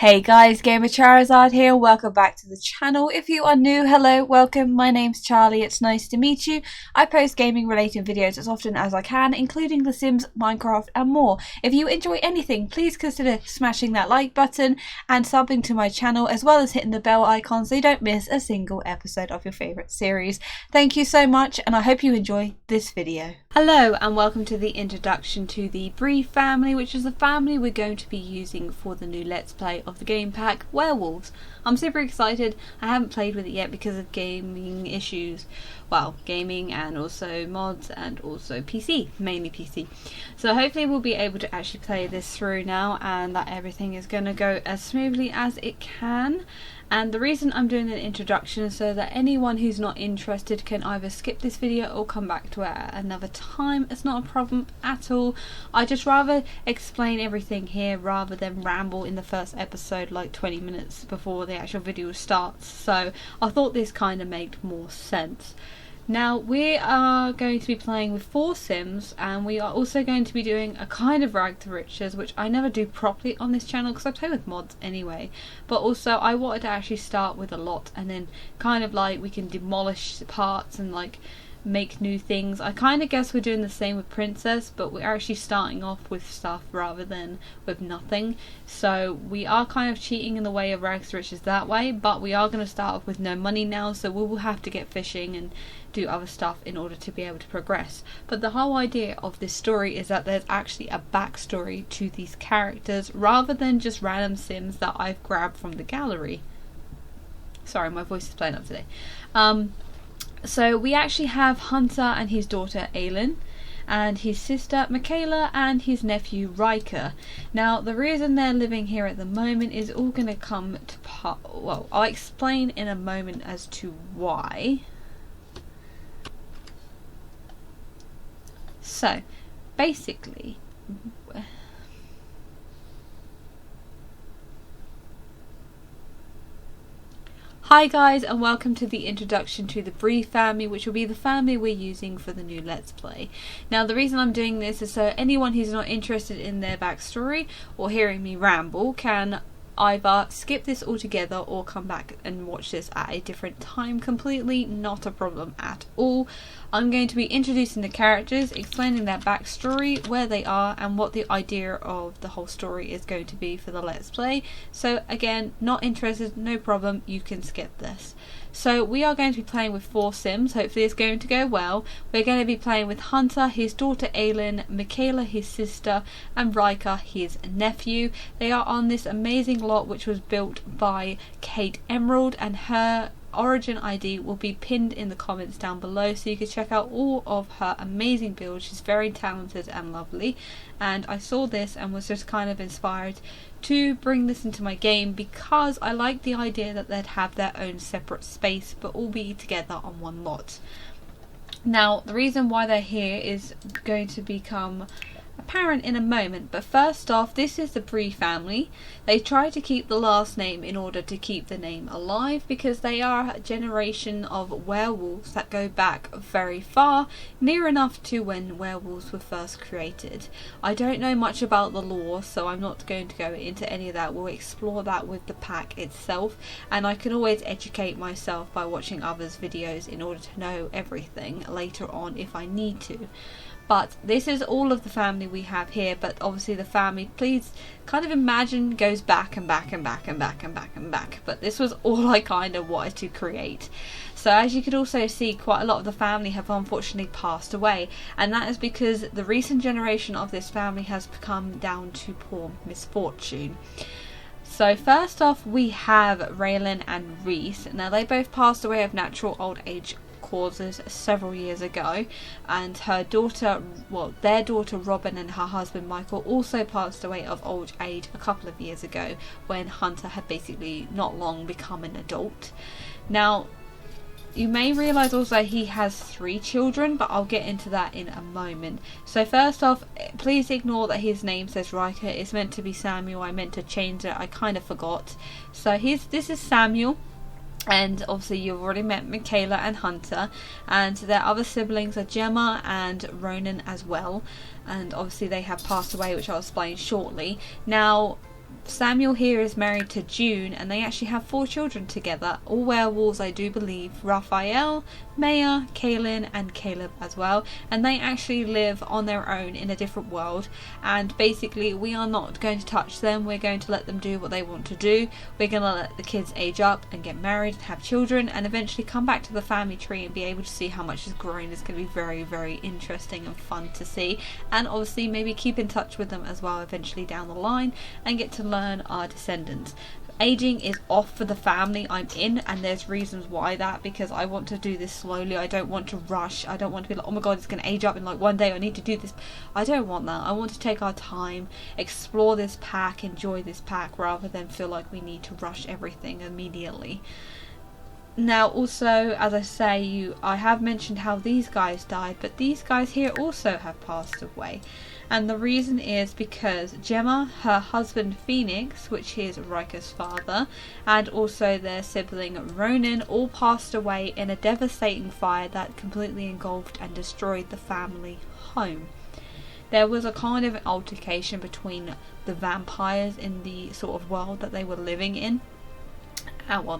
Hey guys, Gamer Charizard here. Welcome back to the channel. If you are new, hello, welcome. My name's Charlie. It's nice to meet you. I post gaming related videos as often as I can, including The Sims, Minecraft and more. If you enjoy anything, please consider smashing that like button and subbing to my channel, as well as hitting the bell icon so you don't miss a single episode of your favourite series. Thank you so much, and I hope you enjoy this video. Hello and welcome to the introduction to the Bree family, which is the family we're going to be using for the new Let's Play of the game pack Werewolves. I'm super excited. I haven't played with it yet because of gaming issues. Well, gaming and also mods and also PC, mainly PC. So hopefully we'll be able to actually play this through now and that everything is going to go as smoothly as it can. And the reason I'm doing an introduction is so that anyone who's not interested can either skip this video or come back to it at another time. It's not a problem at all. I just rather explain everything here rather than ramble in the first episode like 20 minutes before the actual video starts. So I thought this kind of made more sense. Now we are going to be playing with 4 Sims, and we are also going to be doing a kind of rag to riches, which I never do properly on this channel because I play with mods anyway. But also I wanted to actually start with a lot and then kind of like we can demolish parts and like make new things. I kind of guess we're doing the same with Princess, but we're actually starting off with stuff rather than with nothing. So we are kind of cheating in the way of rags to riches that way, but we are going to start off with no money now, so we will have to get fishing and do other stuff in order to be able to progress. But the whole idea of this story is that there's actually a backstory to these characters rather than just random Sims that I've grabbed from the gallery. Sorry, my voice is playing up today. So we actually have Hunter and his daughter Aylin, and his sister Michaela and his nephew Riker. Now the reason they're living here at the moment is all going to come to well, I'll explain in a moment as to why. So basically, hi guys, and welcome to the introduction to the Bree family, which will be the family we're using for the new Let's Play. Now the reason I'm doing this is so anyone who's not interested in their backstory or hearing me ramble can either skip this altogether or come back and watch this at a different time. Completely not a problem at all. I'm going to be introducing the characters, explaining their backstory, where they are, and what the idea of the whole story is going to be for the Let's Play. So again, not interested, no problem, you can skip this. So we are going to be playing with 4 Sims. Hopefully it's going to go well. We're going to be playing with Hunter, his daughter Aylin, Michaela, his sister, and Riker, his nephew. They are on this amazing lot which was built by KateEmerald, and her origin ID will be pinned in the comments down below, so you can check out all of her amazing builds. She's very talented and lovely, and I saw this and was just kind of inspired to bring this into my game because I like the idea that they'd have their own separate space but all be together on one lot. Now the reason why they're here is going to become apparent in a moment, but first off, this is the Bree family. They try to keep the last name in order to keep the name alive because they are a generation of werewolves that go back very far, near enough to when werewolves were first created. I don't know much about the lore, so I'm not going to go into any of that. We'll explore that with the pack itself, and I can always educate myself by watching others' videos in order to know everything later on if I need to. But this is all of the family we have here, but obviously the family, please kind of imagine, goes back and back and back and back and back and back. But this was all I kind of wanted to create. So as you could also see, quite a lot of the family have unfortunately passed away. And that is because the recent generation of this family has come down to poor misfortune. So first off, we have Raylan and Reese. Now they both passed away of natural old age causes several years ago, and her daughter, well, their daughter Robin and her husband Michael also passed away of old age a couple of years ago when Hunter had basically not long become an adult. Now you may realise also he has 3 children, but I'll get into that in a moment. So first off, please ignore that his name says Riker. It's meant to be Samuel. I meant to change it, I kind of forgot. So this is Samuel. And obviously you've already met Michaela and Hunter, and their other siblings are Gemma and Ronan as well, and obviously they have passed away, which I'll explain shortly. Now Samuel here is married to June, and they actually have 4 children together, all werewolves I do believe, Raphael, Maya, Kaylin and Caleb as well, and they actually live on their own in a different world, and basically we are not going to touch them. We're going to let them do what they want to do. We're going to let the kids age up and get married and have children and eventually come back to the family tree and be able to see how much has grown. It's going to be very, very interesting and fun to see, and obviously maybe keep in touch with them as well eventually down the line and get to learn our descendants. Aging is off for the family I'm in, and there's reasons why that, because I want to do this slowly. I don't want to rush. I don't want to be like, oh my god, it's going to age up in like one day, I need to do this. I don't want that. I want to take our time, explore this pack, enjoy this pack, rather than feel like we need to rush everything immediately. Now also, as I say, I have mentioned how these guys died, but these guys here also have passed away. And the reason is because Gemma, her husband Phoenix, which is Rika's father, and also their sibling Ronan all passed away in a devastating fire that completely engulfed and destroyed the family home. There was a kind of altercation between the vampires in the sort of world that they were living in,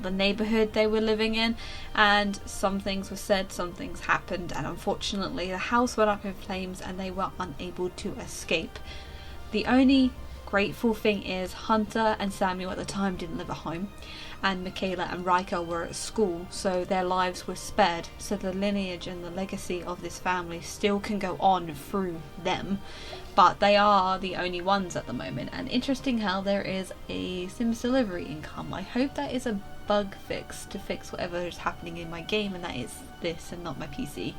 the neighbourhood they were living in, and some things were said, some things happened, and unfortunately the house went up in flames and they were unable to escape. The only grateful thing is Hunter and Samuel at the time didn't live at home, and Michaela and Rika were at school, so their lives were spared, so the lineage and the legacy of this family still can go on through them, but they are the only ones at the moment. And interesting how there is a Sims delivery income. I hope that is a bug fix to fix whatever is happening in my game, and that is this and not my PC.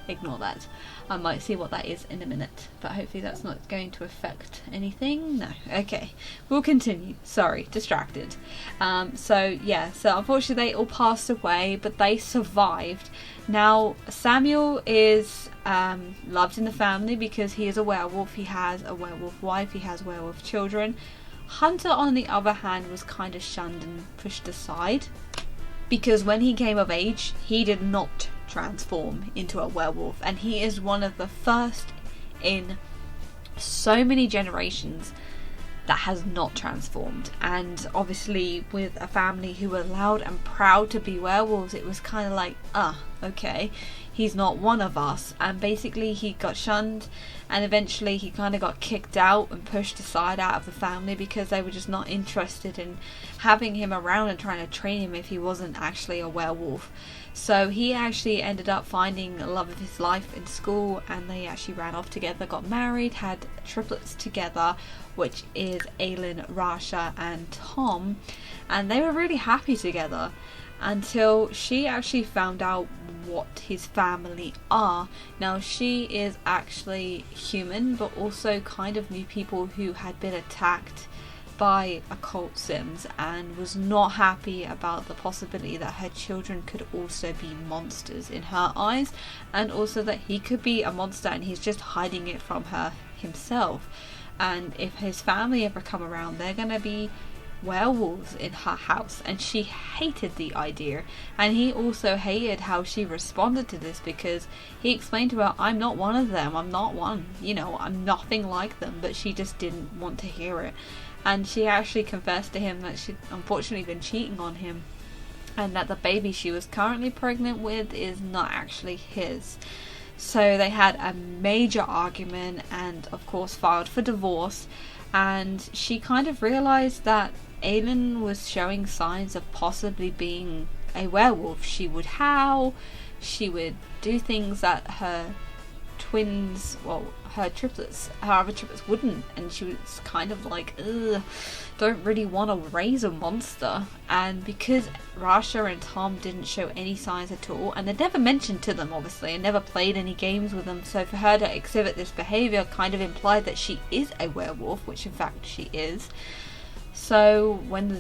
Ignore that. I might see what that is in a minute, but hopefully that's not going to affect anything. No. Okay, we'll continue. Sorry, distracted. So unfortunately they all passed away, but they survived. Now Samuel is loved in the family because he is a werewolf. He has a werewolf wife, he has werewolf children. Hunter, on the other hand, was kind of shunned and pushed aside because when he came of age he did not transform into a werewolf, and he is one of the first in so many generations that has not transformed. And obviously with a family who were loud and proud to be werewolves, it was kind of like, okay, he's not one of us. And basically he got shunned, and eventually he kind of got kicked out and pushed aside out of the family because they were just not interested in having him around and trying to train him if he wasn't actually a werewolf. So he actually ended up finding the love of his life in school, and they actually ran off together, got married, had triplets together, which is Aylin, Rasha and Tom, and they were really happy together until she actually found out what his family are. Now she is actually human, but also kind of knew people who had been attacked by occult sims and was not happy about the possibility that her children could also be monsters in her eyes, and also that he could be a monster and he's just hiding it from her himself. And if his family ever come around, they're gonna be werewolves in her house, and she hated the idea. And he also hated how she responded to this, because he explained to her, I'm not one of them, I'm not one, I'm nothing like them, but she just didn't want to hear it. And she actually confessed to him that she'd unfortunately been cheating on him, and that the baby she was currently pregnant with is not actually his. So they had a major argument and of course filed for divorce, and she kind of realized that Aylin was showing signs of possibly being a werewolf. She would howl, she would do things that her other triplets wouldn't, and she was kind of like, ugh, don't really want to raise a monster. And because Rasha and Tom didn't show any signs at all, and they never mentioned to them obviously, and never played any games with them, so for her to exhibit this behaviour kind of implied that she is a werewolf, which in fact she is. So when the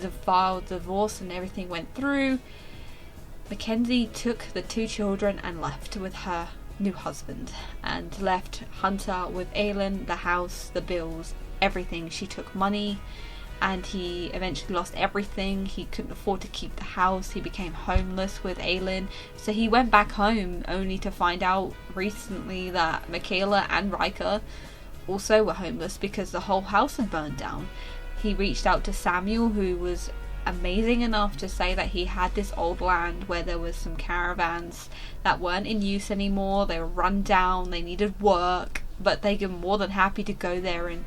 divorce and everything went through, Mackenzie took the 2 children and left with her new husband, and left Hunter with Aylin, the house, the bills, everything. She took money, and he eventually lost everything. He couldn't afford to keep the house. He became homeless with Aylin, so he went back home only to find out recently that Michaela and Rika also were homeless because the whole house had burned down. he reached out to Samuel, who was amazing enough to say that he had this old land where there was some caravans that weren't in use anymore. They were run down, they needed work, but they were more than happy to go there and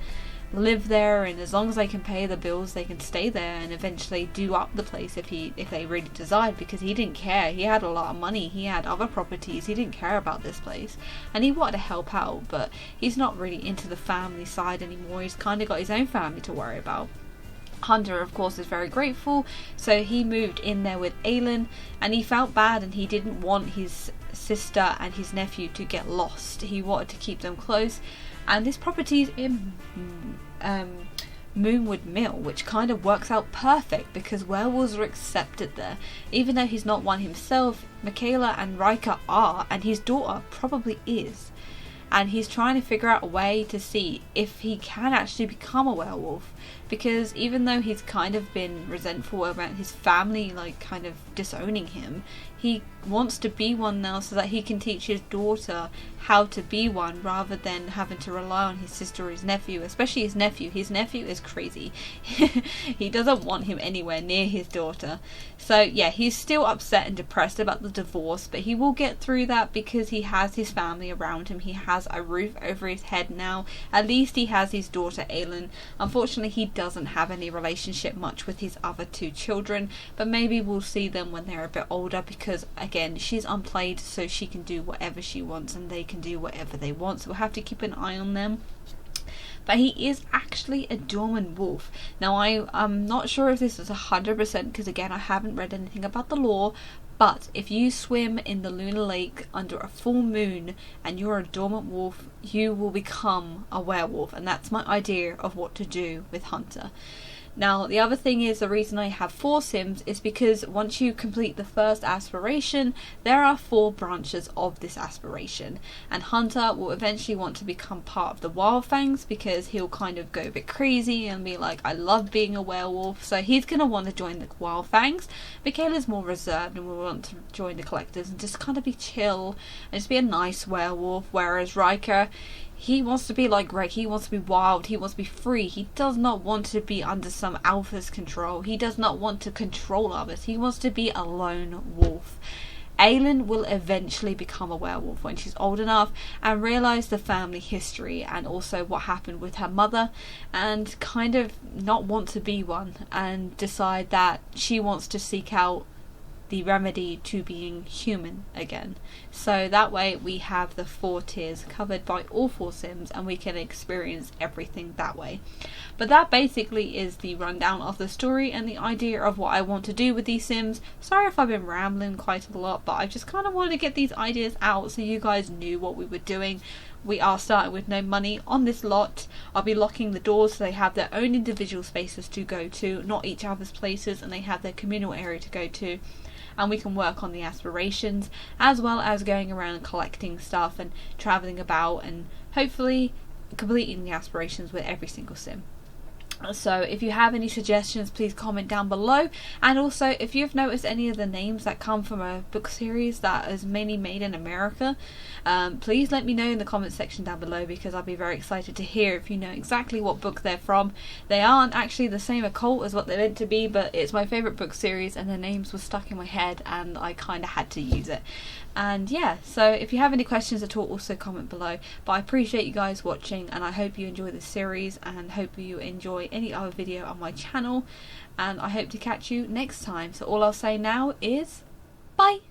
live there, and as long as they can pay the bills they can stay there and eventually do up the place if they really desired, because he didn't care. He had a lot of money, he had other properties, he didn't care about this place, and he wanted to help out, but he's not really into the family side anymore. He's kind of got his own family to worry about. Hunter, of course, is very grateful, so he moved in there with Aelin, and he felt bad and he didn't want his sister and his nephew to get lost. He wanted to keep them close, and this property is in Moonwood Mill, which kind of works out perfect because werewolves are accepted there. Even though he's not one himself, Michaela and Riker are, and his daughter probably is. And he's trying to figure out a way to see if he can actually become a werewolf, because even though he's kind of been resentful about his family like kind of disowning him, he wants to be one now so that he can teach his daughter how to be one, rather than having to rely on his sister or his nephew, especially his nephew. His nephew is crazy. He doesn't want him anywhere near his daughter. So yeah, he's still upset and depressed about the divorce, but he will get through that because he has his family around him. He has a roof over his head now. At least he has his daughter Aelin. Unfortunately, he doesn't have any relationship much with his other two children, but maybe we'll see them when they're a bit older, because again, she's unplayed, so she can do whatever she wants and they can do whatever they want, so we'll have to keep an eye on them. But he is actually a dormant wolf. Now I'm not sure if this is 100%, because again, I haven't read anything about the lore, but if you swim in the lunar lake under a full moon and you're a dormant wolf, you will become a werewolf, and that's my idea of what to do with Hunter. Now, the other thing is, the reason I have 4 sims is because once you complete the first aspiration, there are 4 branches of this aspiration, and Hunter will eventually want to become part of the Wildfangs, because he'll kind of go a bit crazy and be like, I love being a werewolf, so he's going to want to join the Wildfangs. Michaela's more reserved and will want to join the Collectors and just kind of be chill and just be a nice werewolf, whereas Riker, he wants to be like Greg. He wants to be wild. He wants to be free. He does not want to be under some alpha's control. He does not want to control others. He wants to be a lone wolf. Aelin will eventually become a werewolf when she's old enough and realise the family history and also what happened with her mother, and kind of not want to be one and decide that she wants to seek out the remedy to being human again. So that way we have the 4 tiers covered by all 4 sims, and we can experience everything that way. But that basically is the rundown of the story and the idea of what I want to do with these sims. Sorry if I've been rambling quite a lot, but I just kind of wanted to get these ideas out so you guys knew what we were doing. We are starting with no money on this lot. I'll be locking the doors so they have their own individual spaces to go to, not each other's places, and they have their communal area to go to. And we can work on the aspirations, as well as going around collecting stuff and travelling about and hopefully completing the aspirations with every single sim. So if you have any suggestions, please comment down below. And also, if you've noticed any of the names that come from a book series that is mainly made in America, please let me know in the comment section down below, because I'll be very excited to hear if you know exactly what book they're from. They aren't actually the same occult as what they're meant to be, but it's my favourite book series and the names were stuck in my head and I kind of had to use it. And yeah, so if you have any questions at all, also comment below. But I appreciate you guys watching, and I hope you enjoy this series and hope you enjoy any other video on my channel, and I hope to catch you next time. So all I'll say now is bye.